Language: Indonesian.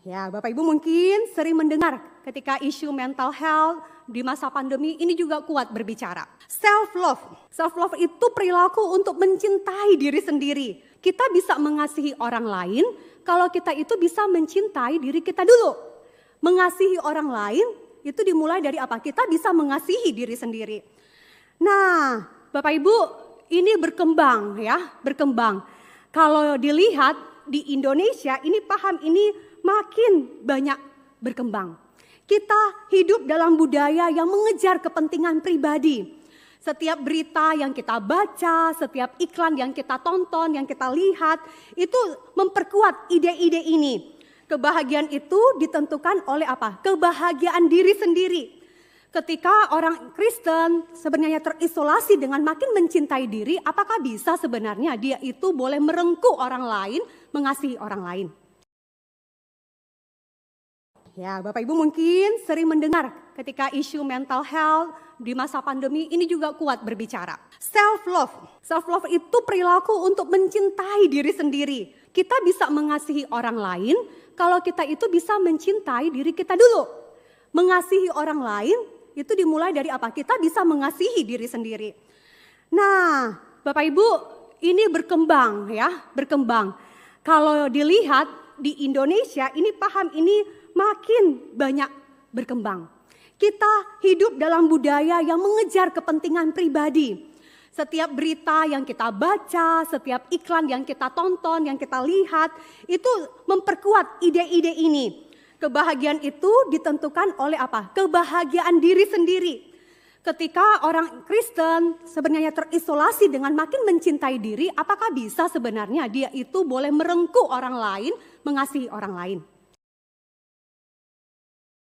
Ya, Bapak Ibu mungkin sering mendengar ketika isu mental health di masa pandemi ini juga kuat berbicara. Self love. Self love itu perilaku untuk mencintai diri sendiri. Kita bisa mengasihi orang lain kalau kita itu bisa mencintai diri kita dulu. Mengasihi orang lain itu dimulai dari apa? Kita bisa mengasihi diri sendiri. Nah, Bapak Ibu, ini berkembang ya, berkembang. Kalau dilihat di Indonesia ini paham ini makin banyak berkembang. Kita hidup dalam budaya yang mengejar kepentingan pribadi. Setiap berita yang kita baca, setiap iklan yang kita tonton, yang kita lihat, itu memperkuat ide-ide ini. Kebahagiaan itu ditentukan oleh apa? Kebahagiaan diri sendiri. Ketika orang Kristen sebenarnya terisolasi dengan makin mencintai diri, apakah bisa sebenarnya dia itu boleh merengkuh orang lain, mengasihi orang lain? Ya, Bapak Ibu mungkin sering mendengar ketika isu mental health di masa pandemi ini juga kuat berbicara. Self love. Self love itu perilaku untuk mencintai diri sendiri. Kita bisa mengasihi orang lain kalau kita itu bisa mencintai diri kita dulu. Mengasihi orang lain itu dimulai dari apa? Kita bisa mengasihi diri sendiri. Nah, Bapak Ibu, ini berkembang ya, berkembang. Kalau dilihat di Indonesia ini paham ini makin banyak berkembang. Kita hidup dalam budaya yang mengejar kepentingan pribadi. Setiap berita yang kita baca, setiap iklan yang kita tonton, yang kita lihat, itu memperkuat ide-ide ini. Kebahagiaan itu ditentukan oleh apa? Kebahagiaan diri sendiri. Ketika orang Kristen sebenarnya terisolasi dengan makin mencintai diri, apakah bisa sebenarnya dia itu boleh merengkuh orang lain, mengasihi orang lain?